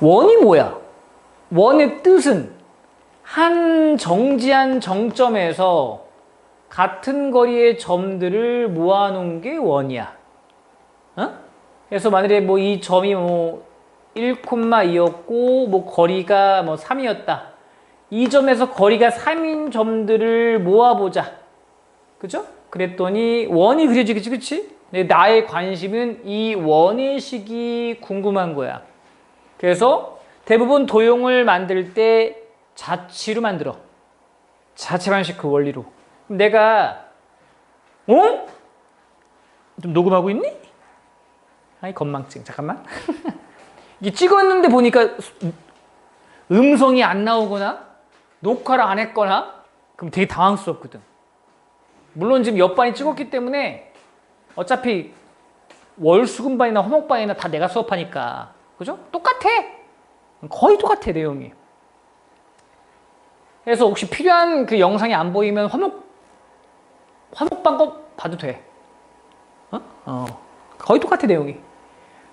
원이 뭐야? 원의 뜻은 한 정지한 정점에서 같은 거리의 점들을 모아놓은 게 원이야. 어? 그래서 만약에 뭐 이 점이 뭐 1,2였고 뭐 거리가 뭐 3이었다. 이 점에서 거리가 3인 점들을 모아보자. 그죠? 그랬더니 원이 그려지겠지, 그치? 근데 나의 관심은 이 원의 식이 궁금한 거야. 그래서 대부분 도형을 만들 때 자치로 만들어. 자체 방식 그 원리로. 그럼 내가 좀 녹음하고 있니? 아이 건망증. 잠깐만. 이게 찍었는데 보니까 음성이 안 나오거나 녹화를 안 했거나 그럼 되게 당황스럽거든. 물론 지금 옆반이 찍었기 때문에 어차피 월수금반이나 화목반이나 다 내가 수업하니까 그죠? 똑같아. 거의 똑같아 내용이. 그래서 혹시 필요한 그 영상이 안 보이면 화목반 거 봐도 돼. 거의 똑같아 내용이.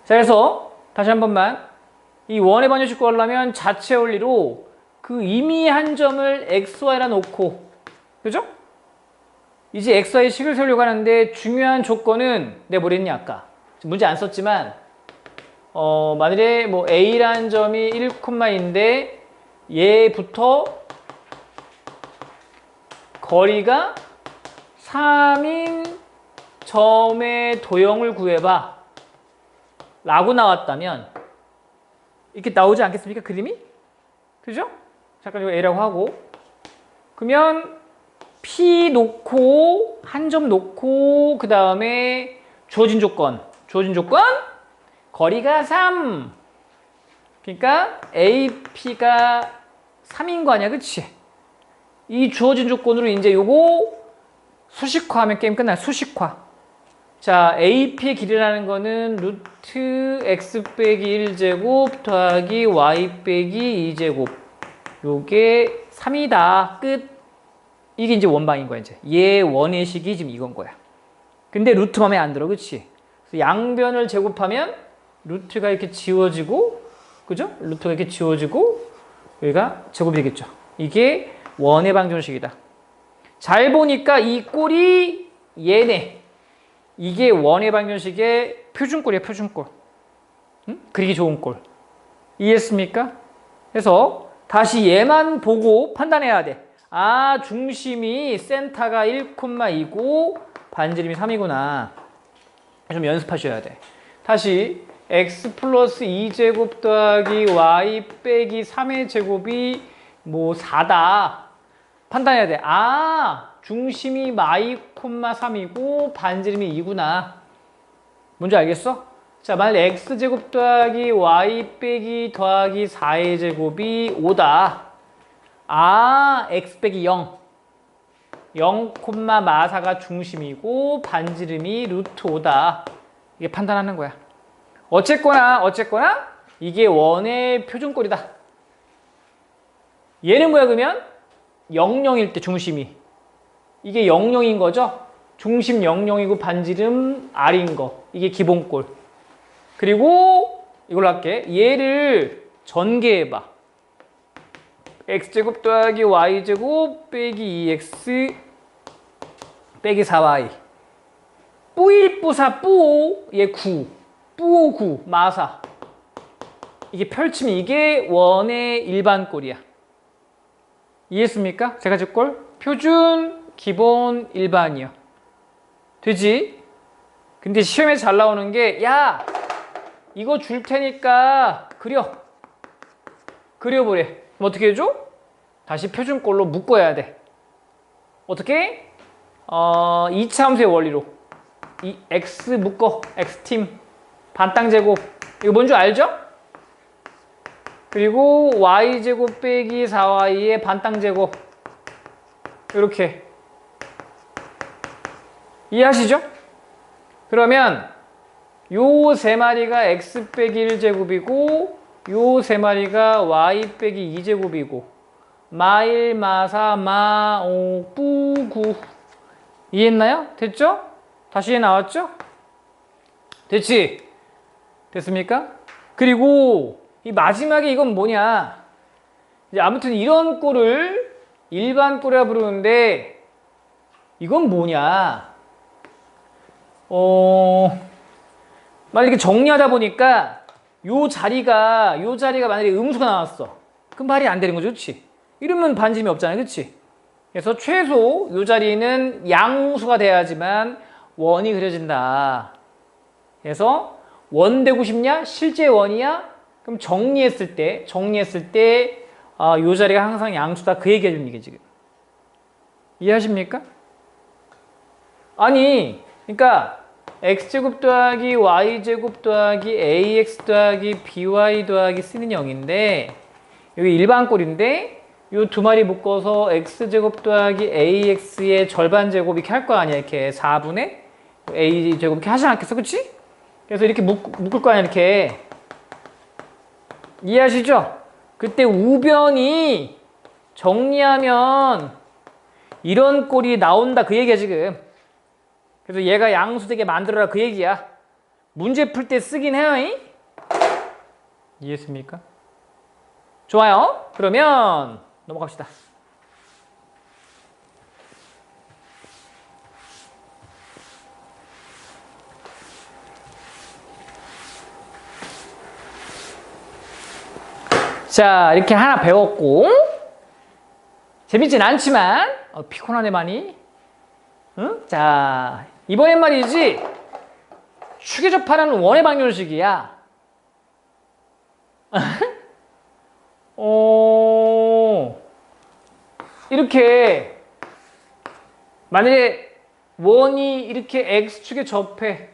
자, 그래서 다시 한 번만 이 원의 방정식 구하려면 자체 원리로 그 이미 한 점을 xy라 놓고 그죠? 이제 xy 식을 세우려고 하는데 중요한 조건은 내가 뭐랬냐 아까 문제 안 썼지만 만일에 뭐 a라는 점이 1,2인데 얘부터 거리가 3인 점의 도형을 구해봐 라고 나왔다면 이렇게 나오지 않겠습니까? 그림이? 그죠? 잠깐 이거 a라고 하고 그러면 p 놓고 한 점 놓고 그 다음에 주어진 조건 거리가 3 그러니까 ap가 3인 거 아니야 그치? 이 주어진 조건으로 이제 요거 수식화하면 게임 끝나요. 수식화. 자, AP의 길이라는 거는 루트 x 빼기 1제곱 더하기 y 빼기 2제곱. 요게 3이다. 끝. 이게 이제 원방인 거야, 이제. 얘 원의 식이 지금 이건 거야. 근데 루트 맘에 안 들어, 그치? 그래서 양변을 제곱하면 루트가 이렇게 지워지고, 그죠? 루트가 이렇게 지워지고, 여기가 제곱이 되겠죠. 이게 원의 방정식이다. 잘 보니까 이 꼴이 얘네. 이게 원의 방정식의 표준꼴이야, 표준꼴. 응? 그리기 좋은 꼴. 이해했습니까? 그래서 다시 얘만 보고 판단해야 돼. 아, 중심이 센터가 1,2고 반지름이 3이구나. 좀 연습하셔야 돼. 다시 x 플러스 2제곱 더하기 y 빼기 3의 제곱이 뭐 4다. 판단해야 돼. 아, 중심이 마이, 3이고 반지름이 2구나. 뭔지 알겠어? 자, 만약 x제곱 더하기 y 빼기 더하기 4의 제곱이 5다. 아, x 빼기 0. 0, 마사가 중심이고 반지름이 루트 5다. 이게 판단하는 거야. 어쨌거나 이게 원의 표준꼴이다. 얘는 뭐야 그러면? 00일 때 중심이. 이게 00인 거죠? 중심 00이고 반지름 R인 거. 이게 기본꼴. 그리고 이걸로 할게. 얘를 전개해봐. x제곱 더하기 y제곱 빼기 2x 빼기 4y. 뿌일뿌사 뿌오 얘 9. 뿌오 9 마사. 이게 펼치면 이게 원의 일반꼴이야. 이해했습니까? 세 가지 꼴. 표준, 기본, 일반이요. 되지? 근데 시험에 잘 나오는 게 야, 이거 줄 테니까 그려보래. 그럼 어떻게 해줘? 다시 표준꼴로 묶어야 돼. 어떻게? 2차함수의 원리로. 이 x 묶어. x팀. 반땅제곱. 이거 뭔 줄 알죠? 그리고 y제곱 빼기 4y의 반땅제곱. 이렇게. 이해하시죠? 그러면 요 세 마리가 x 빼기 1제곱이고 요 세 마리가 y 빼기 2제곱이고 마1, 마4, 마5, 뿌9 이해했나요? 됐죠? 다시 나왔죠? 됐지? 됐습니까? 그리고 이 마지막에 이건 뭐냐? 이제 아무튼 이런 꼴을 일반 꼴이라 부르는데 이건 뭐냐? 만약에 정리하다 보니까 요 자리가 만약에 음수가 나왔어. 그럼 말이 안 되는 거죠, 그렇지? 이러면 반지름이 없잖아요, 그렇지? 그래서 최소 요 자리는 양수가 돼야지만 원이 그려진다. 그래서 원 되고 싶냐? 실제 원이야? 그럼 정리했을 때 요 자리가 항상 양수다. 그 얘기 해주는 게 지금. 이해하십니까? 아니, 그러니까 x제곱 더하기 y제곱 더하기 ax 더하기 by 더하기 c는 0인데 여기 일반 꼴인데 요 두 마리 묶어서 x제곱 더하기 ax의 절반 제곱 이렇게 할 거 아니야. 이렇게 4분의 a제곱 이렇게 하지 않겠어? 그치? 그래서 이렇게 묶을 거 아니야. 이렇게. 이해하시죠? 그때 우변이 정리하면 이런 꼴이 나온다. 그 얘기야 지금. 그래서 얘가 양수되게 만들어라. 그 얘기야. 문제 풀 때 쓰긴 해요. 이해했습니까? 좋아요. 그러면 넘어갑시다. 자, 이렇게 하나 배웠고 재밌진 않지만 피곤하네 많이. 응? 자, 이번엔 말이지 축에 접하는 원의 방정식이야. 이렇게 만약에 원이 이렇게 x축에 접해.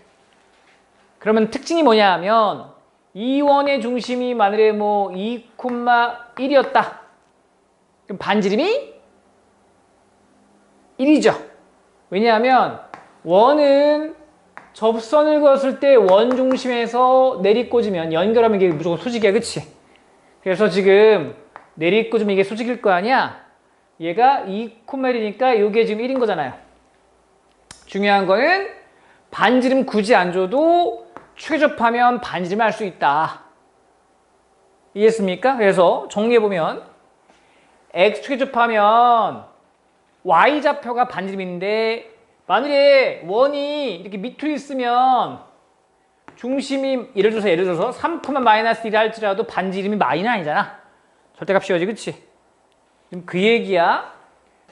그러면 특징이 뭐냐 하면 이 원의 중심이 만약에 뭐 2,1이었다. 그럼 반지름이 1이죠. 왜냐하면 원은 접선을 그었을 때 원 중심에서 내리꽂으면 연결하면 이게 무조건 수직이야. 그치? 그래서 지금 내리꽂으면 이게 수직일 거 아니야? 얘가 2,1이니까 이게 지금 1인 거잖아요. 중요한 거는 반지름 굳이 안 줘도 축에 접하면 반지름을 알 수 있다. 이해했습니까? 그래서 정리해보면 x축에 접하면 y좌표가 반지름인데 만약에 원이 이렇게 밑으로 있으면 중심이 예를 들어서 3,-1을 할지라도 반지름이 마이는 아니잖아. 절대값 씌워지, 그치? 그 얘기야.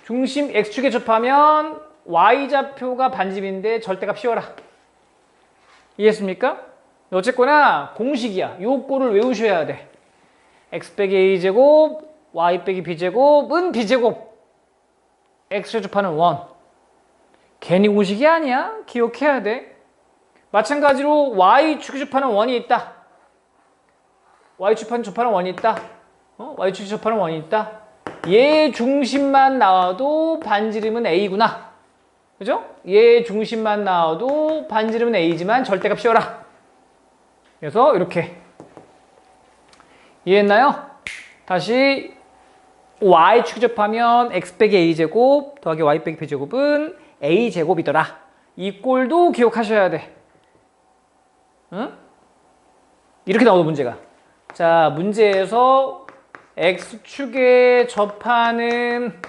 중심 x축에 접하면 y좌표가 반지름인데 절대값 씌워라. 이해했습니까? 어쨌거나 공식이야. 요 꼴을 외우셔야 돼. x 빼기 a제곱 y 빼기 b제곱은 b제곱 x축에 접하는 원. 괜히 공식이 아니야. 기억해야 돼. 마찬가지로 y축에 접하는 원이 있다. y축에 접하는 원이 있다. y축에 접하는 원이 있다. 얘 중심만 나와도 반지름은 a구나. 그죠? 얘 중심만 나와도 반지름은 a지만 절대값 씌워라. 그래서 이렇게 이해했나요? 다시 y축에 접하면 x 빼기 a제곱 더하기 y 빼기 b제곱은 a제곱이더라. 이 꼴도 기억하셔야 돼. 응? 이렇게 나오는 문제가. 자, 문제에서 x축에 접하는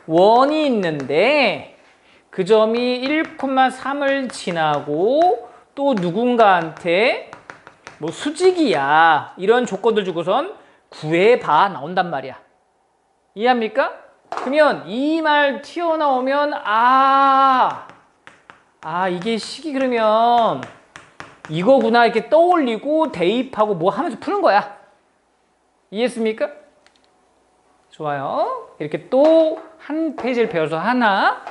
원이 있는데 그 점이 1,3을 지나고 또 누군가한테 뭐 수직이야 이런 조건들 주고선 구해봐 나온단 말이야. 이해합니까? 그러면 이 말 튀어나오면 이게 식이 그러면 이거구나 이렇게 떠올리고 대입하고 뭐 하면서 푸는 거야. 이해했습니까? 좋아요. 이렇게 또 한 페이지를 배워서 하나.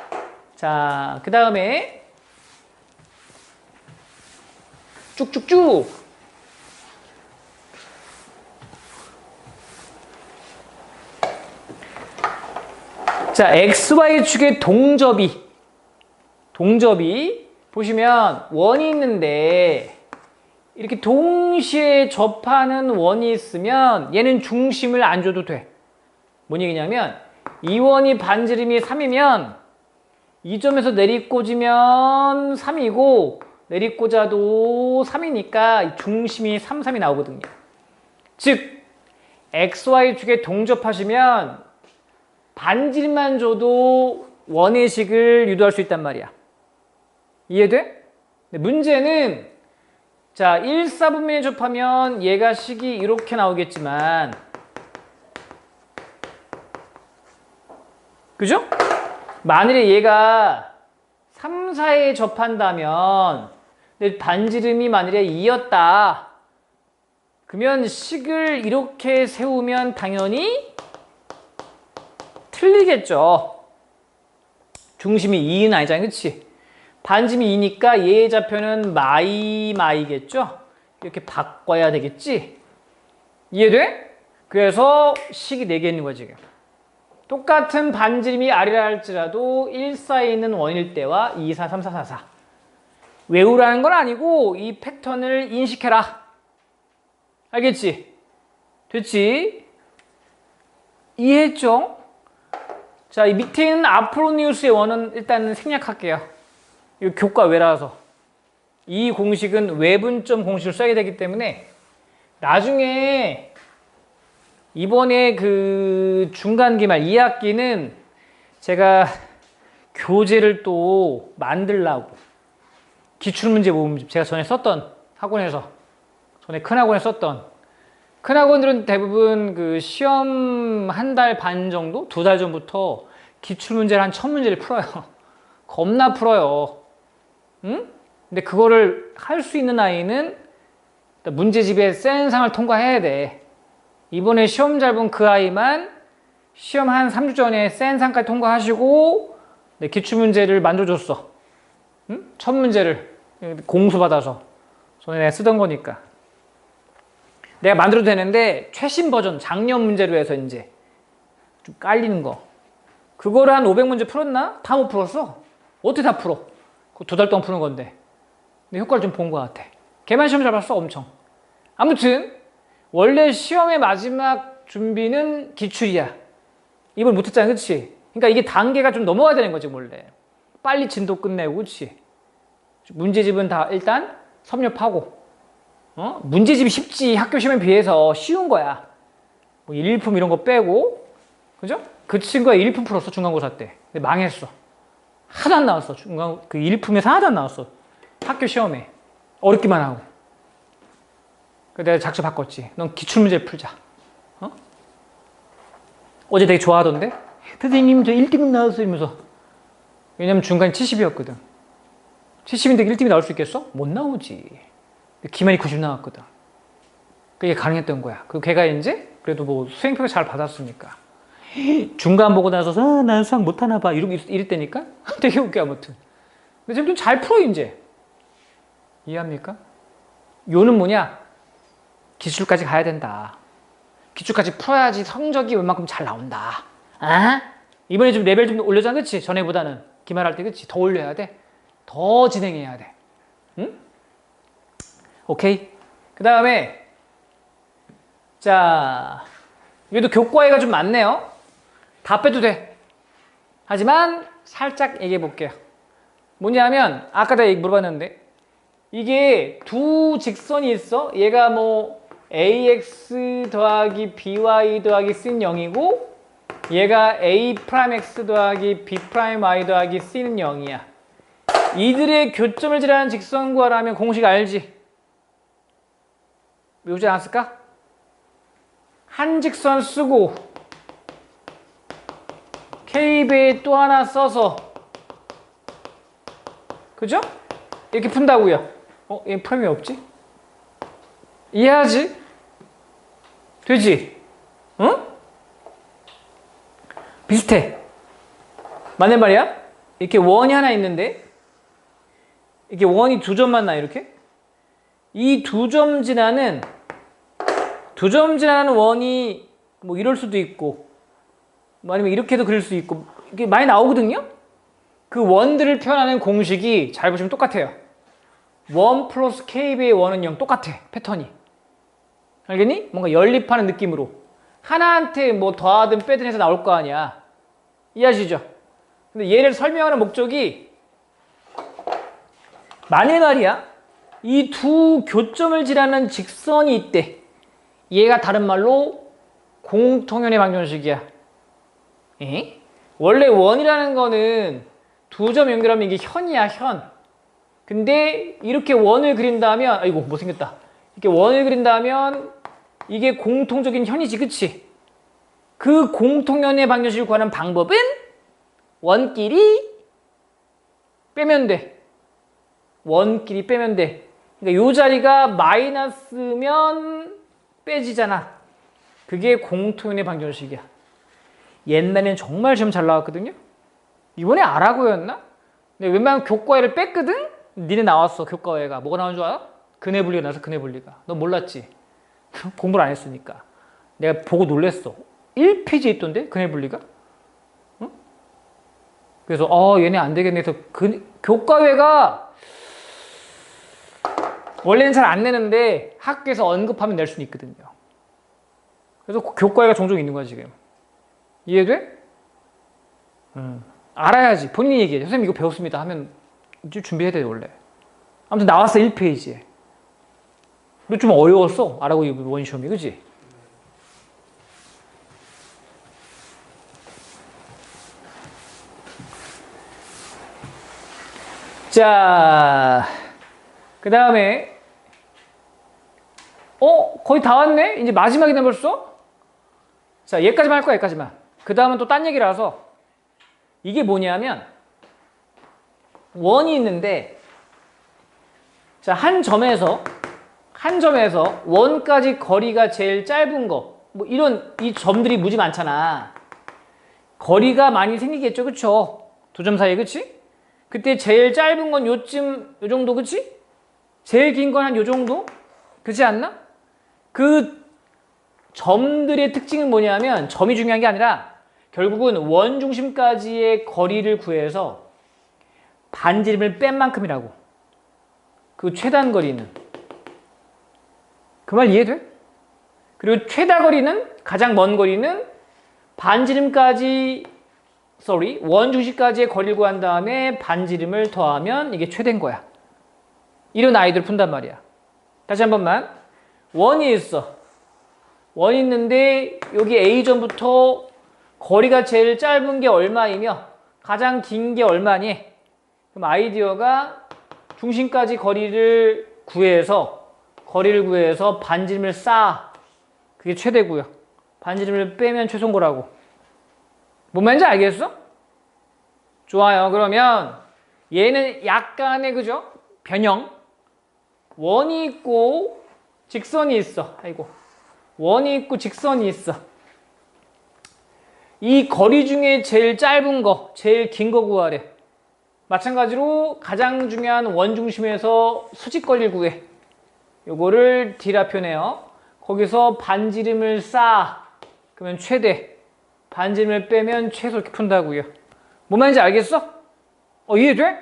자, 그 다음에 쭉쭉쭉. 자, XY축의 동접이 보시면 원이 있는데 이렇게 동시에 접하는 원이 있으면 얘는 중심을 안 줘도 돼. 뭔 얘기냐면 이 원이 반지름이 3이면 이 점에서 내리꽂으면 3이고 내리꽂아도 3이니까 중심이 3, 3이 나오거든요. 즉 XY축에 동접하시면 반지름만 줘도 원의 식을 유도할 수 있단 말이야. 이해돼? 문제는 자 1, 4분면에 접하면 얘가 식이 이렇게 나오겠지만 그죠? 만일에 얘가 3, 4에 접한다면 근데 반지름이 만일에 2였다 그러면 식을 이렇게 세우면 당연히 틀리겠죠. 중심이 2는 아니잖아, 그치? 반지름이 2니까 얘의 좌표는 마이겠죠? 이렇게 바꿔야 되겠지? 이해돼? 그래서 식이 4개 있는 거지, 지금. 똑같은 반지름이 R이라 할지라도 1, 4에 있는 원일 때와 2, 4, 3, 4, 4, 4. 외우라는 건 아니고 이 패턴을 인식해라. 알겠지? 됐지? 이해했죠? 자, 이 밑에 있는 아프로니우스의 원은 일단 생략할게요. 이거 교과 외라서. 이 공식은 외분점 공식을 써야 되기 때문에 나중에 이번에 그 중간기말 2학기는 제가 교재를 또 만들라고 기출문제 모음 제가 전에 썼던 학원에서 전에 큰 학원에 썼던 큰 학원들은 대부분 그 시험 한 달 반 정도? 2달 전부터 기출문제를 한 1000문제를 풀어요. 겁나 풀어요. 응? 근데 그거를 할 수 있는 아이는 문제집에 센 상을 통과해야 돼. 이번에 시험 잘 본 그 아이만 시험 한 3주 전에 센 상까지 통과하시고 기출문제를 만들어줬어. 응? 1000문제를 공수받아서 전에 내가 쓰던 거니까 내가 만들어도 되는데 최신 버전 작년 문제로 해서 이제 좀 깔리는 거 그거를 한 500문제 풀었나? 다 못 풀었어. 어떻게 다 풀어? 그거 2달 동안 푸는 건데 근데 효과를 좀 본 것 같아. 걔만 시험 잘 봤어 엄청. 아무튼 원래 시험의 마지막 준비는 기출이야. 이걸 못했잖아, 그치? 그러니까 이게 단계가 좀 넘어가야 되는 거지 원래. 빨리 진도 끝내고, 그치? 문제집은 다 일단 섭렵하고 문제집이 쉽지. 학교 시험에 비해서 쉬운 거야. 뭐 일품 이런 거 빼고 그죠? 그 친구가 일품 풀었어 중간고사 때. 근데 망했어. 하나도 안 나왔어. 중간 그 일품에서 하나도 안 나왔어. 학교 시험에 어렵기만 하고. 그래서 내가 작서 바꿨지. 넌 기출문제 풀자. 어제 되게 좋아하던데? 선생님 저 1등급 나왔어 이러면서. 왜냐면 중간이 70이었거든 70인데 1등이 나올 수 있겠어? 못 나오지. 기말이 90 나왔거든. 그게 가능했던 거야. 그 걔가 이제 그래도 뭐 수행평가 잘 받았으니까 중간 보고 나서 난 수학 못하나 봐 이럴 때니까 되게 웃겨. 아무튼 근데 지금 좀 잘 풀어 이제. 이해합니까? 요는 뭐냐? 기출까지 가야 된다. 기출까지 풀어야지 성적이 웬만큼 잘 나온다. 아? 이번에 좀 레벨 좀 올려잖아, 그치? 전에보다는 기말할 때, 그치? 더 올려야 돼. 더 진행해야 돼. 응? 오케이. 그 다음에 자 여기도 교과에가 좀 많네요. 다 빼도 돼. 하지만 살짝 얘기해 볼게요. 뭐냐면 아까 내가 물어봤는데 이게 두 직선이 있어. 얘가 뭐 ax 더하기 by 더하기 c는 0이고 얘가 a'x 더하기 b'y 더하기 c는 0이야. 이들의 교점을 지라는 직선 구하라면 공식 알지? 외우지 않았을까? 한 직선 쓰고 k배에 또 하나 써서 그죠? 이렇게 푼다고요. 얘 프라임이 없지? 이해하지? 되지? 응? 비슷해. 맞는 말이야? 이렇게 원이 하나 있는데 이렇게 원이 2점만 나 이렇게? 이 2점 지나는 원이 뭐 이럴 수도 있고 뭐 아니면 이렇게도 그릴 수 있고 이게 많이 나오거든요? 그 원들을 표현하는 공식이 잘 보시면 똑같아요. 1 플러스 k배의 1은 0 똑같아. 패턴이. 알겠니? 뭔가 연립하는 느낌으로 하나한테 뭐 더하든 빼든 해서 나올 거 아니야. 이해하시죠? 근데 얘를 설명하는 목적이 만일 말이야 이 두 교점을 지나는 직선이 있대. 얘가 다른 말로 공통연의 방정식이야. 에? 원래 원이라는 거는 두 점 연결하면 이게 현이야, 현. 근데 이렇게 원을 그린다면, 아이고, 못생겼다. 이렇게 원을 그린다면 이게 공통적인 현이지, 그치? 그 공통연의 방정식을 구하는 방법은 원끼리 빼면 돼. 원끼리 빼면 돼. 그러니까 요 자리가 마이너스면 빼지잖아. 그게 공통연의 방정식이야. 옛날에는 정말 시험 잘 나왔거든요. 이번에 아라고였나? 근데 웬만하면 교과에를 뺐거든? 니네 나왔어, 교과에가. 뭐가 나온 줄 알아? 근해 분리가 나서 근해 분리가. 너 몰랐지? 공부를 안 했으니까. 내가 보고 놀랬어. 1페이지에 있던데? 근해 분리가? 응? 그래서 얘네 안 되겠네 해서 교과외가 원래는 잘 안 내는데 학교에서 언급하면 낼 수는 있거든요. 그래서 교과외가 종종 있는 거야 지금. 이해돼? 알아야지. 본인이 얘기해. 선생님 이거 배웠습니다 하면 이제 준비해야 돼 원래. 아무튼 나왔어 1페이지에. 근데 좀 어려웠어. 알아고 원 시험이. 그지? 자, 그 다음에 거의 다 왔네? 이제 마지막이네 벌써? 자, 얘까지만 할 거야, 얘까지만. 그 다음은 또 딴 얘기라서. 이게 뭐냐면 원이 있는데, 자, 한 점에서 원까지 거리가 제일 짧은 거, 뭐 이 점들이 무지 많잖아. 거리가 많이 생기겠죠, 그쵸? 두 점 사이에, 그치? 그때 제일 짧은 건 요쯤, 요 정도, 그치? 제일 긴 건 한 요 정도? 그렇지 않나? 그 점들의 특징은 뭐냐면, 점이 중요한 게 아니라 결국은 원 중심까지의 거리를 구해서 반지름을 뺀 만큼이라고. 그 최단 거리는. 그 말 이해돼? 그리고 최다 거리는, 가장 먼 거리는 원 중심까지의 거리를 구한 다음에 반지름을 더하면 이게 최대인 거야. 이런 아이들 푼단 말이야. 다시 한 번만. 원이 있어. 원이 있는데 여기 A점부터 거리가 제일 짧은 게 얼마이며 가장 긴 게 얼마니? 그럼 아이디어가 중심까지 거리를 구해서 반지름을 쌓아. 그게 최대고요. 반지름을 빼면 최소인 거라고. 뭔 말인지 알겠어? 좋아요. 그러면 얘는 약간의 그죠? 변형. 원이 있고 직선이 있어. 아이고. 원이 있고 직선이 있어. 이 거리 중에 제일 짧은 거, 제일 긴 거 구하래. 마찬가지로 가장 중요한 원 중심에서 수직거리를 구해. 요거를 D라 표현해요. 거기서 반지름을 쌓아. 그러면 최대. 반지름을 빼면 최소 이렇게 푼다고요. 뭔 말인지 알겠어? 이해돼?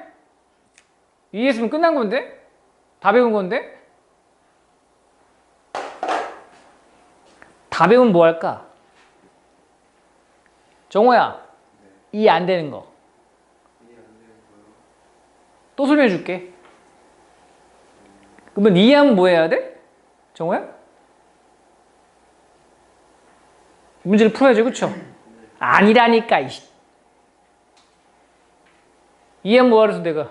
이해했으면 끝난 건데? 다 배운 건데? 다 배우면 뭐 할까? 정호야, 이해 안 되는 거. 또 설명해 줄게. 그러면 이해하면 뭐 해야 돼? 정호야? 문제를 풀어야지, 그쵸? 아니라니까, 이해하면 뭐 하래서 내가?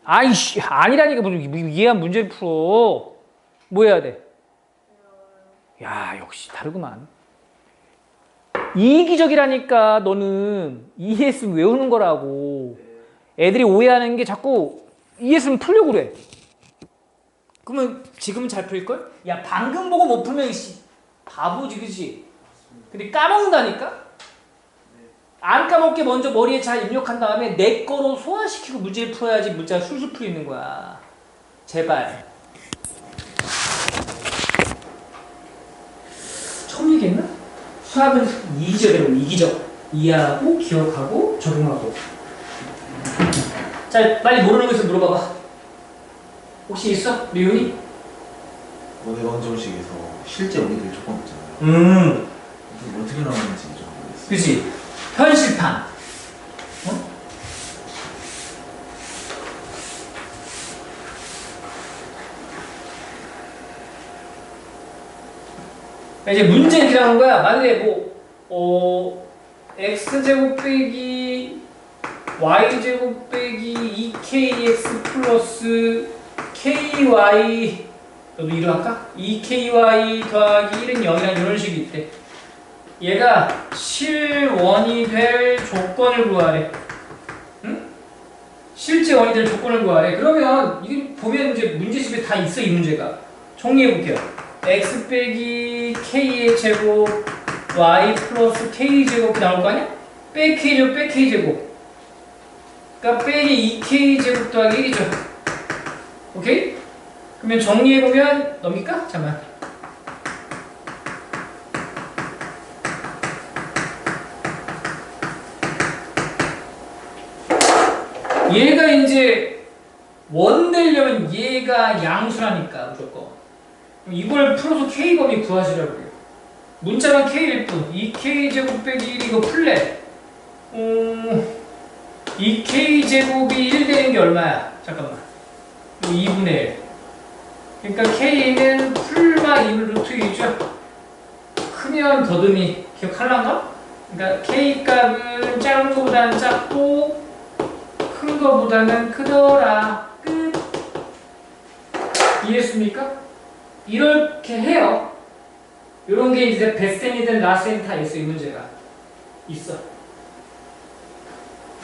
아이씨, 아니라니까, 무슨 이해하면 문제를 풀어. 뭐 해야 돼? 야, 역시 다르구만. 이기적이라니까, 너는 이해했으면 외우는 거라고. 애들이 오해하는 게 자꾸 이해했으면 풀려고 그래. 그러면 지금은 잘 풀릴걸? 야, 방금 보고 못 풀면 바보지, 그치? 근데 까먹는다니까? 안 까먹게 먼저 머리에 잘 입력한 다음에 내 거로 소화시키고 문제를 풀어야지 문제가 술술 풀리는 거야. 제발. 처음 얘기했나? 수학은 이기적이라고. 이기적. 이해하고 기억하고 적용하고. 자, 빨리 모르는 거 있으면 물어봐봐. 혹시 있어? 리온이? 원의 방정식에서 실제 원리들이 조금 없잖아요. 어떻게 나오는지 좀 모르겠어요. 그치? 현실판. 이제 문제는 이렇게 나오는 거야. 만약에 x제곱 빼기 y제곱 빼기 2kx 플러스 ky, 너도 이로 할까? 2ky 더하기 1은 0이란 이런 식이 있대. 얘가 실원이 될 조건을 구하래. 응? 실제 원이 될 조건을 구하래. 그러면 이게 보면 이제 문제집에 다 있어, 이 문제가. 정리해 볼게요. x 빼기 k의 제곱 y 플러스 k 제곱이 나올 거 아니야? 빼 k 제곱 빼 k 제곱. 그러니까 빼기 2k 제곱 더하기 1이죠. 오케이? 그러면 정리해 보면 넘길까? 잠깐만. 얘가 이제 원 되려면 얘가 양수라니까 무조건. 이걸 풀어서 k범위 구하시라고요. 문자는 k일 뿐. 2k 제곱 빼기 1 이거 풀래. 2k 제곱이 1 되는 게 얼마야? 잠깐만. 2분의 1. 그러니까 k는 풀마 2분 루트 2죠. 크면 더듬이 기억할란가? 그러니까 k 값은 작은 거보다는 작고 큰 거보다는 크더라. 끝. 이해했습니까? 이렇게 해요. 이런 게 이제 베센이든 라센 다 있어, 이 문제가. 있어.